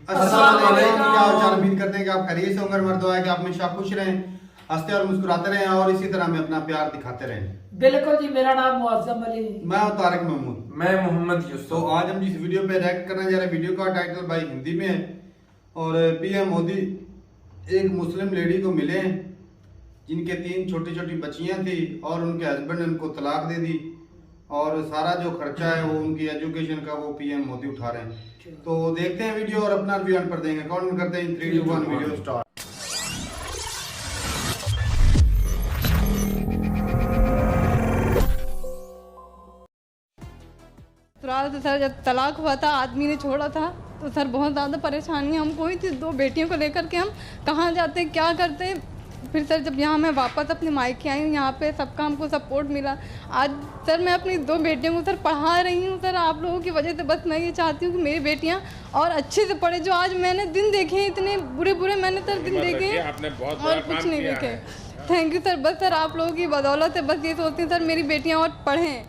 अस्सलाम वालेकुम। क्या हाल चाल? उम्मीद करते हैं कि आप खैरियत से होंगे। मर्द दुआ है कि आप हमेशा खुश रहें, हंसते और मुस्कुराते रहें और इसी तरह में अपना प्यार दिखाते रहें। बिल्कुल जी, मेरा नाम मुअज्जम अली, मैं हूं तारिक महमूद। मैं मोहम्मद यूसुफ। तो आज हम जिस वीडियो पे रिएक्ट करने जा रहे हैं, वीडियो का टाइटल भाई हिंदी में है और पीएम मोदी एक मुस्लिम लेडी को मिले हैं जिनके 3 छोटी छोटी बच्चियां थी और उनके हस्बैंड ने उनको तलाक दे दी और सारा जो खर्चा है वो उनकी एजुकेशन का वो पीएम मोदी उठा रहे हैं। तो देखते हैं वीडियो और अपना रिव्यू पर देंगे। कौन करते हैं? 3, 2, 1 वीडियो स्टार्ट। तो सर जब तलाक हुआ था, आदमी ने छोड़ा था, तो सर बहुत ज़्यादा परेशानी हमको हुई थी। 2 बेटियों को लेकर के हम कहाँ जाते, क्या करते। फिर सर जब यहाँ मैं वापस अपने मायके आई हूँ, यहाँ पे सबका हमको सपोर्ट मिला। आज सर मैं अपनी 2 बेटियों को सर पढ़ा रही हूँ। सर आप लोगों की वजह से बस मैं ये चाहती हूँ कि मेरी बेटियाँ और अच्छे से पढ़े। जो आज मैंने दिन देखे हैं, इतने बुरे बुरे मैंने सर दिन देखे हैं और कुछ नहीं देखे। थैंक यू सर, बस सर आप लोगों की बदौलत है। बस ये सोचती हूँ सर मेरी बेटियाँ और पढ़ें।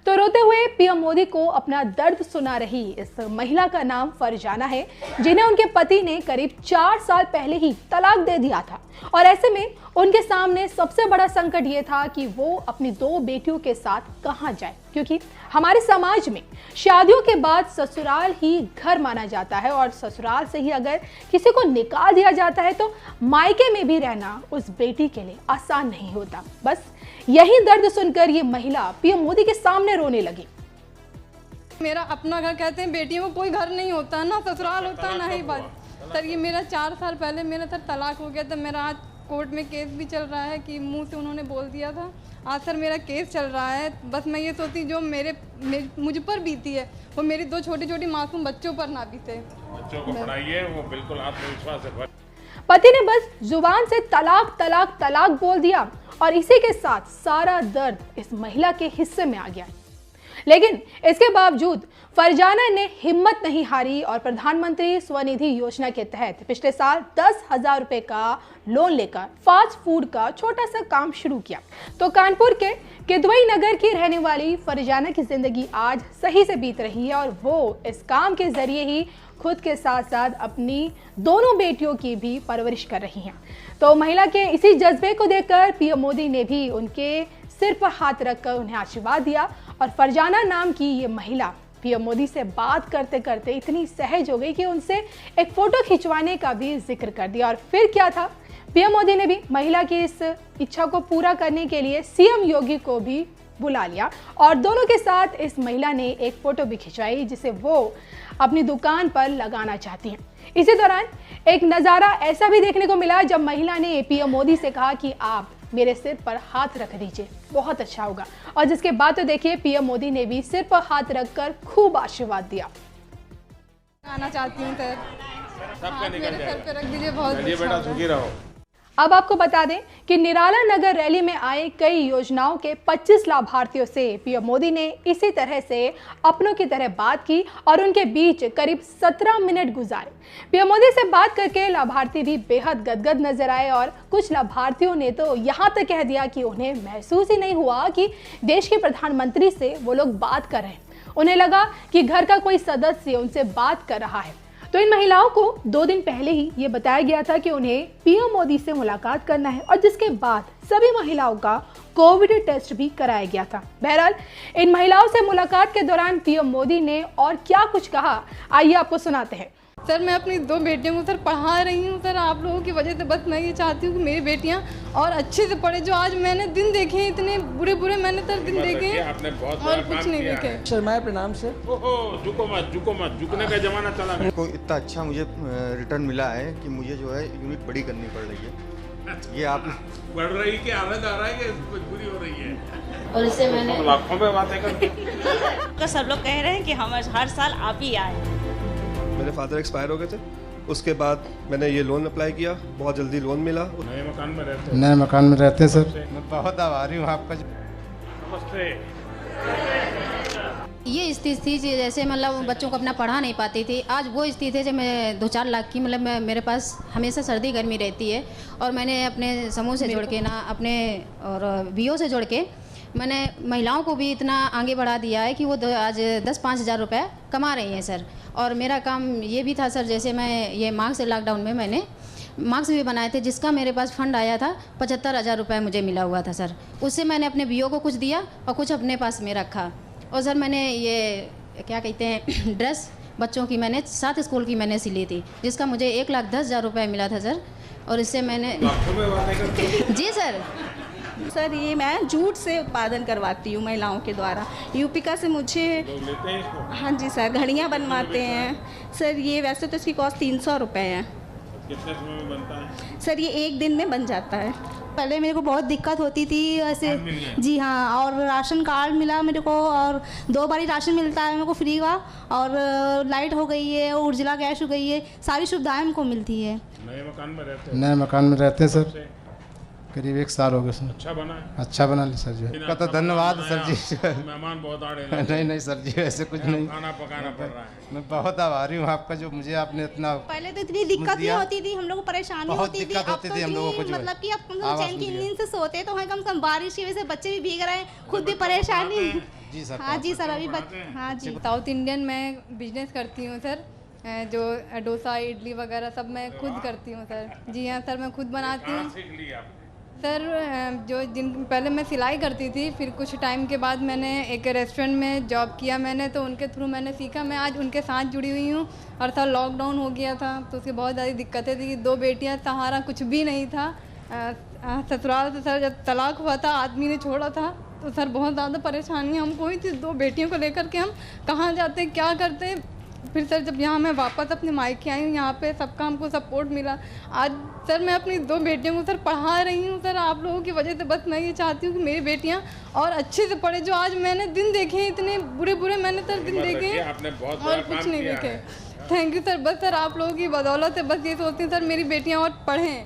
तो रोते हुए पीएम मोदी को अपना दर्द सुना रही इस महिला का नाम फरजाना है, जिन्हें उनके पति ने करीब 4 साल पहले ही तलाक दे दिया था। और ऐसे में उनके सामने सबसे बड़ा संकट ये था कि वो अपनी 2 बेटियों के साथ कहां जाए, क्योंकि हमारे समाज में शादियों के बाद ससुराल ही घर माना जाता है और ससुराल से ही अगर किसी को निकाल दिया जाता है तो मायके में भी रहना उस बेटी के लिए आसान नहीं होता। बस यही दर्द सुनकर ये महिला पीएम मोदी के सामने रोने लगी। मेरा अपना घर कहते हैं, बेटियों को कोई घर नहीं होता, ना ससुराल होता, ना ही बात। सर ये मेरा 4 साल पहले मेरा सर तलाक हो गया था। मेरा आज कोर्ट में केस भी चल रहा है कि मुंह से उन्होंने बोल दिया था। आज सर मेरा केस चल रहा है। बस मैं ये सोचती जो मुझ पर बीती है वो मेरी 2 छोटी छोटी मासूम बच्चों पर ना बीते। बच्चों को पढ़ाइए, वो बिल्कुल आत्मविश्वास से पति ने बस जुबान से तलाक तलाक तलाक बोल दिया और इसी के साथ सारा दर्द इस महिला के हिस्से में आ गया। लेकिन इसके बावजूद फरजाना ने हिम्मत नहीं हारी और प्रधानमंत्री स्वनिधि योजना के तहत पिछले साल 10,000 रुपए का लोन लेकर फास्ट फूड का छोटा सा काम शुरू किया। तो कानपुर के किदवई नगर की रहने वाली फरजाना की जिंदगी आज सही से बीत रही है और वो इस काम के जरिए ही खुद के साथ साथ अपनी दोनों बेटियों की भी परवरिश कर रही हैं। तो महिला के इसी जज्बे को देखकर पीएम मोदी ने भी उनके सिर पर हाथ रखकर उन्हें आशीर्वाद दिया और फरजाना नाम की ये महिला पीएम मोदी से बात करते करते इतनी सहज हो गई कि उनसे एक फोटो खिंचवाने का भी जिक्र कर दिया। और फिर क्या था, पीएम मोदी ने भी महिला की इस इच्छा को पूरा करने के लिए सीएम योगी को भी बुला लिया और दोनों के साथ इस महिला ने एक फोटो भी खिंचवाई जिसे वो अपनी दुकान पर लगाना चाहती हैं। इसी दौरान एक नज़ारा ऐसा भी देखने को मिला जब महिला ने पीएम मोदी से कहा कि आप मेरे सिर पर हाथ रख दीजिए, बहुत अच्छा होगा। और जिसके बाद तो देखिए पीएम मोदी ने भी सिर पर हाथ रखकर खूब आशीर्वाद दिया। आना चाहती हूँ सर, सबका निकल मेरे सर पे रख जाएगा। दीजिए, बहुत चलिए अच्छा बेटा, होगा। सुखी रहो। अब आपको बता दें कि निराला नगर रैली में आए कई योजनाओं के 25 लाभार्थियों से पीएम मोदी ने इसी तरह से अपनों की तरह बात की और उनके बीच करीब 17 मिनट गुजारे। पीएम मोदी से बात करके लाभार्थी भी बेहद गदगद नजर आए और कुछ लाभार्थियों ने तो यहाँ तक कह दिया कि उन्हें महसूस ही नहीं हुआ कि देश के प्रधानमंत्री से वो लोग बात कर रहे हैं। उन्हें लगा कि घर का कोई सदस्य उनसे बात कर रहा है। तो इन महिलाओं को 2 दिन पहले ही ये बताया गया था कि उन्हें पीएम मोदी से मुलाकात करना है और जिसके बाद सभी महिलाओं का कोविड टेस्ट भी कराया गया था। बहरहाल इन महिलाओं से मुलाकात के दौरान पीएम मोदी ने और क्या कुछ कहा, आइए आपको सुनाते हैं। सर मैं अपनी 2 बेटियों को सर पढ़ा रही हूँ। सर आप लोगों की वजह से बस मैं ये चाहती हूँ कि मेरी बेटियाँ और अच्छे से पढ़े। जो आज मैंने दिन देखे हैं, इतने बुरे बुरे मैंने सर दिन देखे हैं आपने बहुत और बड़ा कुछ काम नहीं किया देखे। है। शर्माए प्रणाम सर। ओहो, झुको मत, झुकने का जमाना चला गया। को इतना अच्छा मुझे रिटर्न मिला है कि मुझे जो है यूनिट बड़ी करनी पड़ रही है। ये आप बढ़ रही कि आनंद आ रहा है कि मजबूरी हो रही है? और इससे मैंने लाखों में बातें करते। सब लोग कह रहे हैं कि हम हर साल आप ही आए। मेरे फादर एक्सपायर हो गए थे, उसके बाद मैंने ये लोन अप्लाई किया, बहुत जल्दी लोन मिला। नए मकान में रहते हैं। नए मकान में रहते हैं सर। मैं बहुत आभारी हूँ आपका। नमस्ते। ये स्थिति थी जैसे मतलब बच्चों को अपना पढ़ा नहीं पाती थी। आज वो स्थिति है जब मैं 2-4 लाख की मतलब मेरे पास हमेशा सर्दी गर्मी रहती है और मैंने अपने समूह से जोड़ के ना अपने और बीओ से जोड़ के मैंने महिलाओं को भी इतना आगे बढ़ा दिया है कि वो आज 10-5 हज़ार रुपये कमा रही हैं सर। और मेरा काम ये भी था सर, जैसे मैं ये मास्क लॉकडाउन में मैंने मास्क भी बनाए थे, जिसका मेरे पास फंड आया था 75,000 रुपये मुझे मिला हुआ था सर। उससे मैंने अपने बीओ को कुछ दिया और कुछ अपने पास में रखा। और सर मैंने ये क्या कहते हैं ड्रेस बच्चों की मैंने 7 स्कूल की मैंने सिली थी, जिसका मुझे 1,10,000 रुपये मिला था सर। और इससे मैंने जी सर ये मैं जूट से उत्पादन करवाती हूँ महिलाओं के द्वारा। यूपिका से मुझे हाँ जी सर घड़ियाँ बनवाते हैं सर। ये वैसे तो इसकी कॉस्ट 300 रुपये है। कितने समय में बनता है सर? ये 1 दिन में बन जाता है। पहले मेरे को बहुत दिक्कत होती थी ऐसे। जी हाँ, और राशन कार्ड मिला मेरे को, और 2 बार ही राशन मिलता है मेरे को फ्री का, और लाइट हो गई है, उज्ज्वला गैस हो गई है, सारी सुविधाएं हमको मिलती है। नए मकान में रहते हैं? नए मकान में रहते हैं सर, करीब 1 साल हो गए सर। अच्छा बना है? अच्छा बना ली सर जी, का तो धन्यवाद सर जी। मेहमान बहुत आ रहे नहीं नहीं सर जी, ऐसे कुछ नहीं, खाना पकाना पड़ रहा है। मैं बहुत आभारी हूँ आपका, जो मुझे आपने इतना। पहले तो इतनी दिक्कत नहीं होती थी, हम लोग को परेशानी होती थी। अब तो हम लोगों को मतलब कि अब चैन की नींद से सोते तो कम से कम बारिश की वजह से बच्चे भी भीग रहे हैं, खुद भी परेशानी। जी सर। हाँ जी सर, अभी हाँ जी। साउथ इंडियन मैं बिजनेस करती हूँ सर, जो डोसा इडली वगैरह सब मैं खुद करती हूँ सर। जी हाँ सर, मैं खुद बनाती हूँ सर। जो पहले मैं सिलाई करती थी, फिर कुछ टाइम के बाद मैंने एक रेस्टोरेंट में जॉब किया मैंने, तो उनके थ्रू मैंने सीखा। मैं आज उनके साथ जुड़ी हुई हूँ। और सर लॉकडाउन हो गया था तो उसकी बहुत ज़्यादा दिक्कतें थी। 2 बेटियाँ, सहारा कुछ भी नहीं था। ससुराल से सर जब तलाक हुआ था, आदमी ने छोड़ा था, तो सर बहुत ज़्यादा परेशानी हमको हुई थी। 2 बेटियों को लेकर के हम कहाँ जाते, क्या करते। फिर सर जब यहाँ मैं वापस अपने मायके आई हूँ, यहाँ पे सबका हमको सपोर्ट मिला। आज सर मैं अपनी 2 बेटियों को सर पढ़ा रही हूँ सर, आप लोगों की वजह से। बस मैं ये चाहती हूँ कि मेरी बेटियाँ और अच्छे से पढ़े। जो आज मैंने दिन देखे, इतने बुरे बुरे मैंने सर दिन देखे और कुछ नहीं देखे। थैंक यू सर, बस सर आप लोगों की बदौलत है। बस ये सोचती हूँ सर मेरी बेटियाँ और पढ़ें।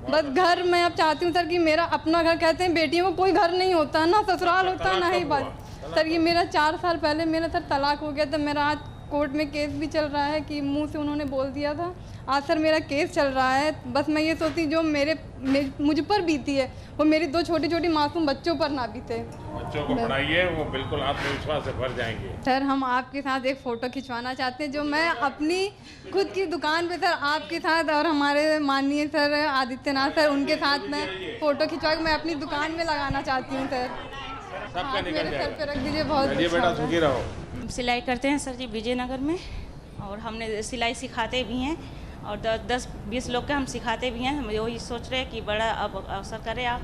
बस घर मैं अब चाहती हूँ सर कि मेरा अपना घर, कहते हैं बेटियों को कोई घर नहीं होता ना, ससुराल होता ना ही बात। सर ये मेरा 4 साल पहले मेरा सर तलाक हो गया था। मेरा आज कोर्ट में केस भी चल रहा है कि मुंह से उन्होंने बोल दिया था। आज सर मेरा केस चल रहा है। बस मैं ये सोचती जो मुझ पर बीती है वो मेरी 2 छोटी छोटी मासूम बच्चों पर ना बीते। बच्चों को पढ़ाइए, वो बिल्कुल आत्मविश्वास से भर जाएंगे। सर हम आपके साथ एक फ़ोटो खिंचवाना चाहते हैं, जो मैं अपनी खुद की दुकान पे सर आपके साथ और हमारे माननीय सर आदित्यनाथ सर उनके साथ मैं फ़ोटो खिंचवा के मैं अपनी दुकान में लगाना चाहती हूँ सर। सबका निकल मेरे सर पे रख दीजिए। जाएगा। बेटा सुखी रहो। सिलाई करते हैं सर जी विजयनगर में, और हमने सिलाई सिखाते भी हैं, और 10-20 लोग के हम सिखाते भी हैं। हम वही सोच रहे हैं कि बड़ा अब अवसर करें आप।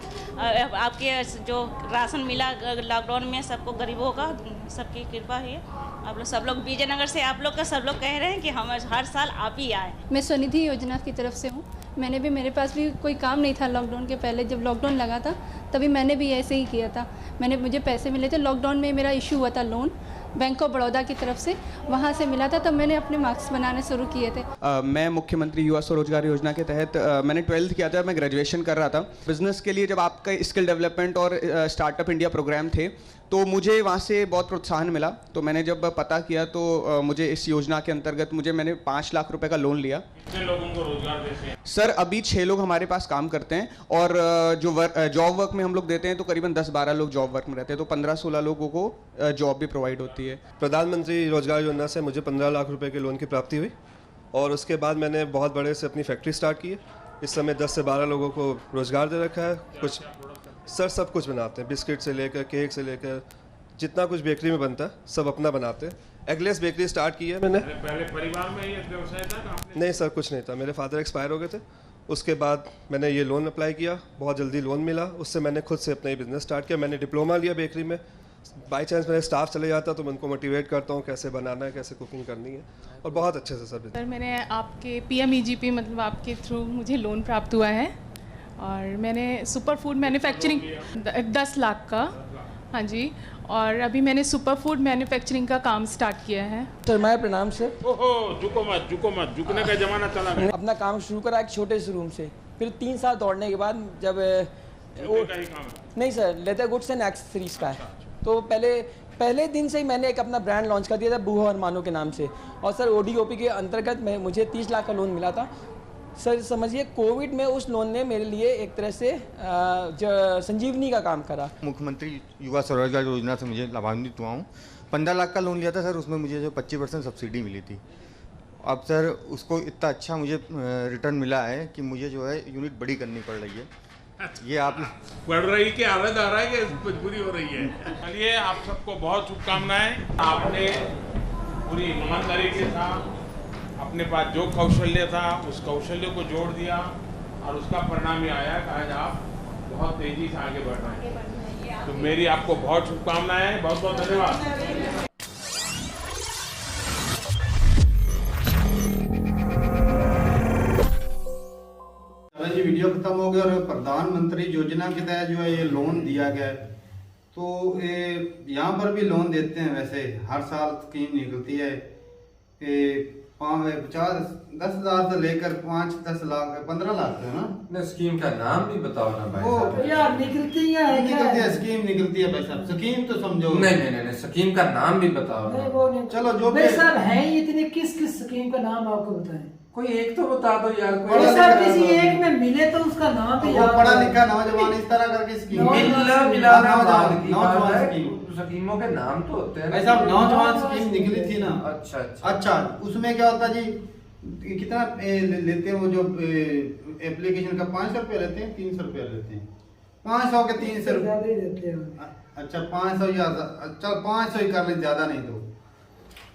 आपके जो राशन मिला लॉकडाउन में सबको, गरीबों का, सबकी कृपा है। आप लोग सब लोग विजयनगर से, आप लोग का सब लोग कह रहे हैं कि हम हर साल आप ही आए। मैं स्वनिधि योजना की तरफ से हूँ। मेरे पास भी कोई काम नहीं था लॉकडाउन के पहले। जब लॉकडाउन लगा था तभी मैंने भी ऐसे ही किया था। मुझे पैसे मिले थे लॉकडाउन में, मेरा इशू हुआ था लोन बैंक ऑफ बड़ौदा की तरफ से, वहाँ से मिला था, तब मैंने अपने मार्क्स बनाने शुरू किए थे। मैं मुख्यमंत्री युवा स्वरोजगार योजना के तहत मैंने 12th किया था, मैं ग्रेजुएशन कर रहा था। बिज़नेस के लिए जब आपका स्किल डेवलपमेंट और स्टार्टअप इंडिया प्रोग्राम थे तो मुझे वहाँ से बहुत प्रोत्साहन मिला। तो मैंने जब पता किया तो मुझे इस योजना के अंतर्गत मैंने 5 लाख रुपए का लोन लिया। कितने लोगों को रोजगार देते हैं? सर अभी 6 लोग हमारे पास काम करते हैं, और जो जॉब वर्क में हम लोग देते हैं तो करीबन 10-12 लोग जॉब वर्क में रहते हैं, तो 15-16 लोगों को जॉब भी प्रोवाइड होती है। प्रधानमंत्री रोजगार योजना से मुझे 15 लाख रुपए के लोन की प्राप्ति हुई, और उसके बाद मैंने बहुत बड़े से अपनी फैक्ट्री स्टार्ट की है। इस समय 10 से 12 लोगों को रोजगार दे रखा है। कुछ सर सब कुछ बनाते हैं, बिस्किट से लेकर केक से लेकर जितना कुछ बेकरी में बनता है सब अपना बनाते हैं। एगलेस बेकरी स्टार्ट की है मैंने। पहले परिवार में ये व्यवसाय था ना आपने? नहीं सर, कुछ नहीं था। मेरे फादर एक्सपायर हो गए थे, उसके बाद मैंने ये लोन अप्लाई किया, बहुत जल्दी लोन मिला, उससे मैंने खुद से अपना ही बिज़नेस स्टार्ट किया। मैंने डिप्लोमा लिया बेकरी में। बाई चांस मेरे स्टाफ चले जाता तो मैं उनको मोटिवेट करता हूँ कैसे बनाना है, कैसे कुकिंग करनी है, और बहुत अच्छे से सर मैंने आपके PMEGP मतलब आपके थ्रू मुझे लोन प्राप्त हुआ है, और मैंने सुपर फूड मैन्युफैक्चरिंग 10 लाख का, हाँ जी, और अभी मैंने सुपर फूड मैन्युफैक्चरिंग का काम स्टार्ट किया है। सर मैं प्रणाम सर। ओहो, झुको मत, झुकने का जमाना चला गया। अपना काम शुरू करा एक छोटे से रूम से, फिर 3 साल दौड़ने के बाद जब नहीं sir, leather goods and accessories का है, तो पहले दिन से ही मैंने एक अपना ब्रांड लॉन्च कर दिया था बूहो और मानो के नाम से। और सर ODOP के अंतर्गत मुझे 30 लाख का लोन मिला था सर समझिए कोविड में उस लोन ने मेरे लिए एक तरह से संजीवनी का काम करा। मुख्यमंत्री युवा स्वरोजगार योजना से मुझे लाभान्वित हुआ हूँ। 15 लाख का लोन लिया था सर, उसमें मुझे जो 25% सब्सिडी मिली थी। अब सर उसको इतना अच्छा मुझे रिटर्न मिला है कि मुझे जो है यूनिट बड़ी करनी पड़ रही है। ये आप बढ़ रही कि आवाज आ रहा है कि मजबूरी हो रही है। चलिए आप सबको बहुत शुभकामनाएं। आपने पूरी ईमानदारी के साथ अपने पास जो कौशल्य था उस कौशल्य को जोड़ दिया और उसका परिणाम ये आया कि आज आप बहुत तेजी से आगे बढ़ रहे हैं। तो मेरी आपको बहुत शुभकामनाएं, बहुत बहुत धन्यवाद। जी वीडियो खत्म हो गया और प्रधानमंत्री योजना के तहत जो है ये लोन दिया गया है। तो यहाँ पर भी लोन देते हैं, वैसे हर साल स्कीम निकलती है 10,000 से लेकर 5-10 लाख 15 लाख है ना। स्कीम का नाम भी बताओ ना भाई साहब। यार निकलती है स्कीम निकलती है भाई साहब। स्कीम तो समझो। नहीं स्कीम का नाम भी बताओ ना। वो नहीं। चलो जो भाई साहब है इतने, किस स्कीम का नाम आपको बताएं? कोई एक तो बता दो यार। किसी एक में मिले तो उसका नाम भी याद। पढ़ा लिखा नौजवान इस तरह करके स्कीम स्कीमों के नाम तो होते हैं भाई साहब। नौजवान स्कीम निकली थी ना। अच्छा उसमें क्या होता जी, कितना लेते हैं वो जो एप्लीकेशन का 500 रुपया लेते हैं, 300 रुपया लेते हैं। 500 के 300 रुपया। अच्छा 500 या अच्छा 500 ही कर ले, ज्यादा नहीं। तो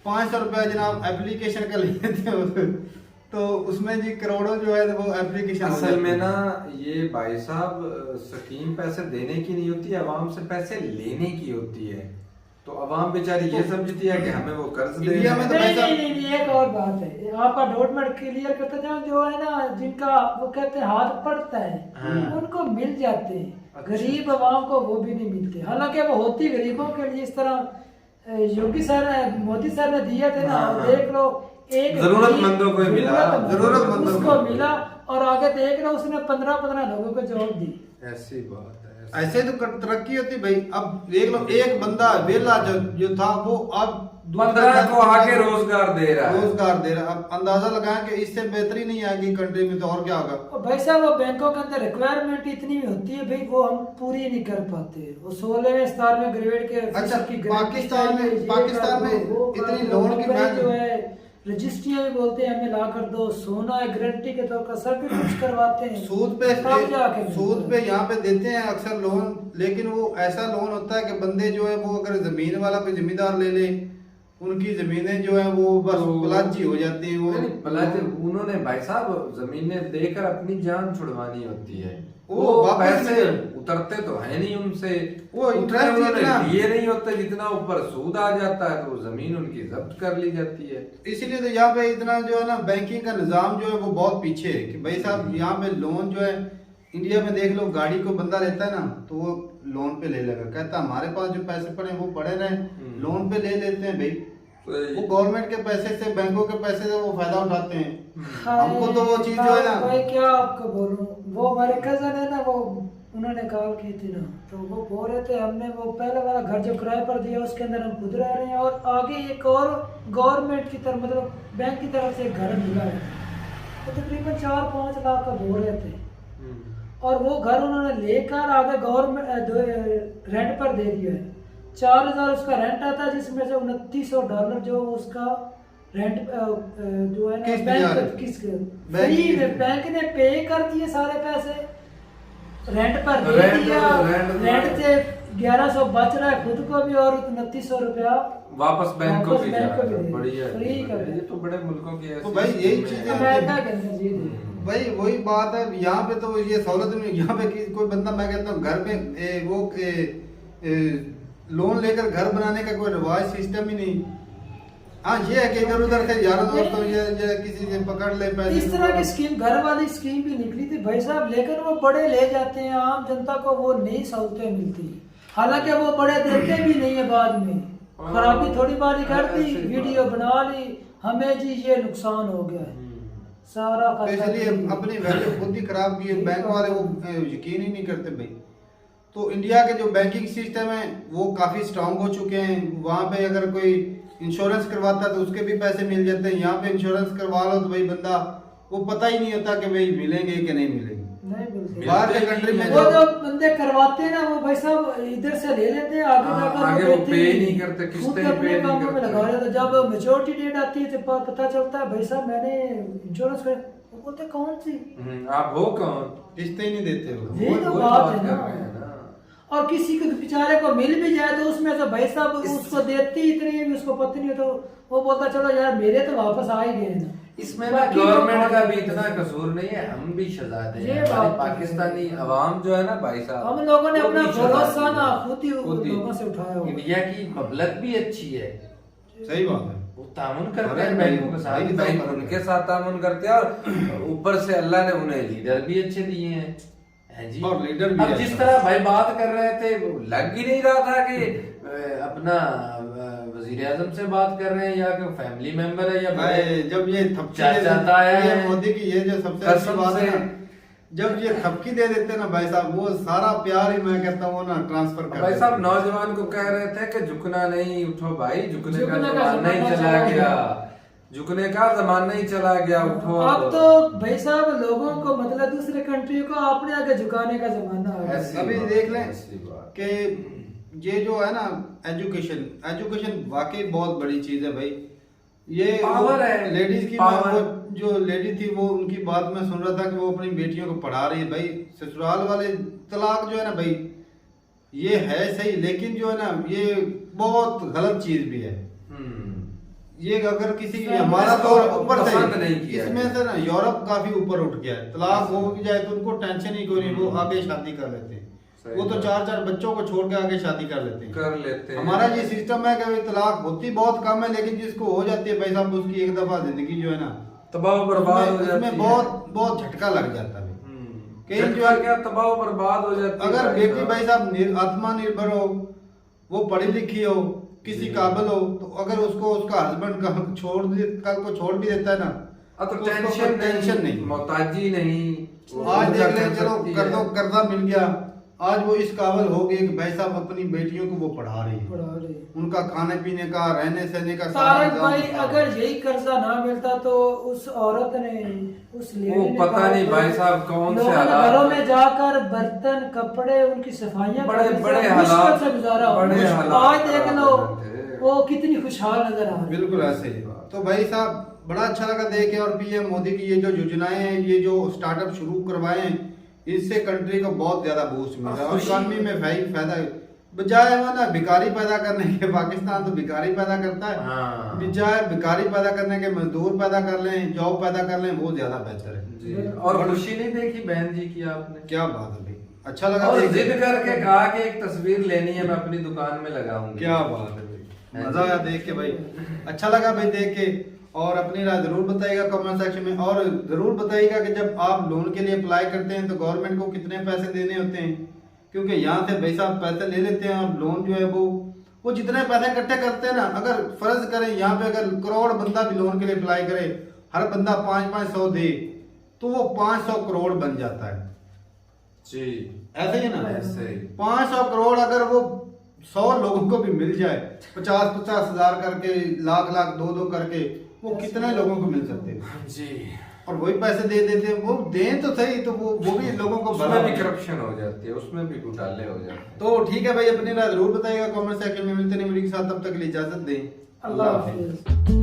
500 रुपया जनाब एप्लीकेशन का लेते हैं तो उसमें जी करोड़ों जो है वो एप्लीकेशन। असल में ना ये भाई साहब स्कीम पैसे देने की नहीं होती है, अवाम से पैसे लेने की होती है। तो अवाम बेचारी ये समझती है कि हमें वो कर्ज दे। नहीं, एक और बात है, आपका डॉक्यूमेंट क्लियर करते जाओ। जो है ना जिनका वो कहते हैं हाथ पड़ता है उनको मिल जाते हैं, गरीब अवाम को वो भी नहीं मिलते। हालांकि वो होती गरीबों के लिए। इस तरह योगी सर मोदी सर ने दिए थे ना, देख लो एक जरूरतमंदों को मिला, जरूरतमंदों को मिला। और आगे देख लो उसने 15 लोगों को जॉब दी। ऐसी बात है। ऐसे तो तरक्की होती भाई। अब देख लो एक बंदा वेला जो था वो अब 15 को आगे रोजगार दे रहा है। अब अंदाजा लगाएं कि इससे बेहतरी नहीं आएगी कंट्री में तो और क्या होगा। भाई साहब वो बैंकों के अंदर रिक्वायरमेंट इतनी होती है भाई, वो हम पूरी नहीं कर पाते। वो 16वें स्तर में ग्रेड के। अच्छा पाकिस्तान में इतनी लोन की जो है रजिस्ट्रियां भी बोलते हैं हमें ला कर दो, सोना है गारंटी के तौर पर, सब कुछ करवाते हैं। सूद पे यहाँ पे देते हैं अक्सर लोन। लेकिन वो ऐसा लोन होता है कि बंदे जो है वो अगर जमीन वाला कोई जिम्मेदार ले ले, उनकी जमीनें जो है वो बस पलाजी हो जाती है। वो उन्होंने भाई साहब जमीनें देकर अपनी जान छुड़वानी होती है। वो पैसे उतरते तो है नहीं उनसे, वो इंटरेस्ट ये नहीं होता जितना ऊपर सूद आ जाता है तो जमीन उनकी जब्त कर ली जाती है। इसीलिए तो यहाँ पे इतना जो है ना बैंकिंग का निजाम जो है वो बहुत पीछे है कि भाई साहब यहाँ पे लोन जो है इंडिया में देख लो, गाड़ी को बंदा लेता है ना तो वो लोन पे ले लेगा, कहता हमारे पास जो पैसे पड़े वो पड़े रहे, लोन पे ले लेते हैं भाई। वो गवर्नमेंट के पैसे से, बैंकों के पैसे से वो फायदा उठाते हैं। हमको तो वो चीज जो है ना भाई क्या आपको बोलूं, वो हमारे कजन है ना, वो उन्होंने कॉल की थी ना तो वो बोल रहे थे हमने वो पहले वाला घर जो किराए पर दिया उसके अंदर हम खुद रह रहे हैं और आगे एक और गवर्नमेंट की तरफ मतलब बैंक की तरफ से एक घर मिला है तो तकरीबन 4-5 लाख का बोल रहे थे और वो घर उन्होंने लेकर आगे गवर्नमेंट रेंट पर दे दिया है। 4,000 उसका रेंट आता है जिसमें से $2900 जो उसका रेंट जो है ना बैंक ने पे कर दिए सारे पैसे, रेंट पर दे दिया, रेंट से 1100 बच रहा है खुद को भी और $2900 वापस बैंक को भी बढ़िया फ्री कर ये तो बड़े मुल्कों की तो भाई यही चीजें अमेरिका के अंदर ये भाई वही बात है। यहाँ पे तो ये सहूलत नहीं, यहाँ पे कोई बंदा मैं कहता हूँ घर पे लोन लेकर घर बनाने का कोई रिवाज सिस्टम ही नहीं। हाँ ये है कि इधर उधर से यारों दोस्तों ये किसी से पकड़ ले पैसे। इस तरह की स्कीम घर वाली स्कीम भी निकली थी भाई साहब, लेकिन वो बड़े ले जाते हैं, आम जनता को वो नई सहूलतें मिलती, हालांकि वो बड़े देते भी नहीं है। बाद में खराबी थोड़ी बारी कर दी, वीडियो बना ली, हमें जी ये नुकसान हो गया है सारा। इसलिए अपनी वैल्यू खुद ही खराब की है, बैंक वाले वो यकीन ही नहीं करते भाई। तो इंडिया के जो बैंकिंग सिस्टम है वो काफी स्ट्रांग हो चुके हैं। वहाँ पे अगर कोई इंश्योरेंस करवाता है तो उसके भी पैसे मिल जाते हैं। यहाँ पे इंश्योरेंस करवा लो तो भाई बंदा वो पता ही नहीं होता कि भाई मिलेंगे कि नहीं मिलेंगे। नहीं मिलते। बाहर के कंट्री में वो जो बंदे करवाते हैं ना वो भाई साहब इधर से ले लेते हैं, आगे जाकर आगे वो पे नहीं करते, किस्तें पे नहीं में लगा रहे। तो जब मैच्योरिटी डेट आती है तो पता चलता है भाई साहब मैंने इंश्योरेंस कर, वो बोलते कौन सी, आप हो कौन, किस्तें ही नहीं देते हो। यही तो बात है ना। और किसी को बेचारे को मिल भी जाए तो उसमें से भाई साहब उसको देती इतनी है उसको पता नहीं, तो वो बोलता चलो यार मेरे तो वापस आ ही गए ना। इसमें ना गवर्नमेंट का भी इतना कसूर नहीं है, हम भी शहजादे हैं। हमारी पाकिस्तानी अवाम जो है ना भाई साहब, हम लोगों ने अपना भरोसा ना खुद ही लोगों से उठाया हुआ। इंडिया की पब्लिक भी अच्छी है, सही बात है, वो तामुन करते हैं बैंकों के साथ, बैंक उनके साथ तामुन करते हैं, और ऊपर से अल्लाह ने उन्हें लीडर भी अच्छे दिए हैं जी। और लीडर भी अब जिस तरह भाई बात कर रहे थे वो लग ही नहीं रहा था कि अपना वजीर आजम से बात कर रहे हैं या कि फैमिली मेंबर है या भाई। जब ये चाहता है मोदी की ये जो सबसे अच्छी बात है ना, जब ये थपकी दे देते ना भाई साहब, वो सारा प्यार ही मैं कहता हूँ ना ट्रांसफर कर भाई साहब नौजवान को कह रहे थे कि झुकना नहीं, उठो भाई, झुकने का जमाना नहीं चला गया, झुकने का जमाना ही चला गया, उठो। अब तो भाई साहब लोगों को मतलब दूसरे कंट्री को अपने आगे झुकाने का जमाना है। अभी देख लें कि ये जो है ना एजुकेशन वाकई बहुत बड़ी चीज है भाई। ये पावर है लेडीज की, वो जो लेडी थी वो उनकी बात में सुन रहा था कि वो अपनी बेटियों को पढ़ा रही है। भाई ससुराल वाले तलाक जो है ना भाई ये है सही, लेकिन जो है ना ये बहुत गलत चीज भी है। ये अगर किसी हमारा तो ऊपर से इसमें से ना यूरोप काफी ऊपर उठ गया है, तलाक हो भी जाए तो उनको टेंशन ही कोई नहीं, वो आगे शादी कर लेते हैं। वो तो 4-4 बच्चों को छोड़ के आगे शादी कर लेते हैं। हमारा ये सिस्टम है कि तलाक होती बहुत कम है, लेकिन जिसको हो जाती है भाई साहब उसकी एक दफा जिंदगी जो है ना तबाह बर्बाद हो जाती है, बहुत झटका लग जाता है। कहीं जो है क्या तबाह बर्बाद हो जाती है। अगर बेटी भाई साहब आत्मनिर्भर हो, वो पढ़ी लिखी हो, किसी काबिल हो, तो अगर उसको उसका हस्बैंड कल को छोड़ भी देता है ना तो टेंशन नहीं, मोहताजी नहीं। आज देख ले, चलो कर्जा मिल गया, आज वो इस काबिल हो गए कि भाई साहब अपनी बेटियों को वो पढ़ा रही है, उनका खाने पीने का, रहने सहने का सारा भाई। अगर यही कर्जा ना मिलता तो उस औरत ने उस वो पता नहीं भाई साहब कौन से हालात, घरों में जाकर बर्तन कपड़े उनकी सफाइयां बड़े हालात से गुजारा हो। आज देख लो वो कितनी खुशहाल नजर आ रही। बिल्कुल ऐसे ही। तो भाई साहब बड़ा अच्छा लगा देख के, और पीएम मोदी की ये जो योजनाएं हैं, ये जो स्टार्टअप शुरू करवाए हैं, इससे कंट्री को बहुत ज्यादा बूस्ट मिला और इकॉनमी में भाई फायदा, बजाय ना भिखारी पैदा करने के, पाकिस्तान तो भिखारी पैदा करता है, बजाय भिखारी पैदा करने के मजदूर पैदा कर लें, जॉब पैदा कर लें, वो ज्यादा बेहतर है। और खुशी नहीं देखी बहन जी की आपने? क्या बात है भाई, अच्छा लगा। और जिद करके कहा कि एक तस्वीर लेनी है, मैं अपनी दुकान में लगाऊंगी। क्या बात है भाई, मजा आया देख के भाई, अच्छा लगा भाई देख के। और अपनी राय जरूर बताइएगा कमेंट सेक्शन में, और जरूर बताइएगा कि जब आप लोन के लिए अप्लाई करते हैं तो गवर्नमेंट को कितने पैसे देने होते हैं, क्योंकि यहाँ से भाई साहब पैसे ले लेते हैं और लोन जो है वो जितने पैसे इकट्ठे करते हैं ना, अगर फर्ज करें यहाँ पे अगर करोड़ बंदा भी लोन के लिए अप्लाई करे, हर बंदा 500 दे, तो वो 500 करोड़ बन जाता है जी। ऐसे ही ना, ऐसे 500 करोड़ अगर वो 100 लोगों को भी मिल जाए, 50-50 हजार करके, लाख 2-2 करके, वो कितने लोगों को मिल सकते हैं जी। और वही पैसे दे देते हैं, वो दें तो सही, तो वो भी लोगों को उसमें भी करप्शन हो जाती है, उसमें भी घोटाले हो जाते हैं। तो ठीक है भाई, अपनी राय जरूर बताइएगा कमेंट सेक्शन में। मिलते नहीं वीडियो के साथ, तब तक के लिए इजाजत दें, अल्लाह हाफिज़।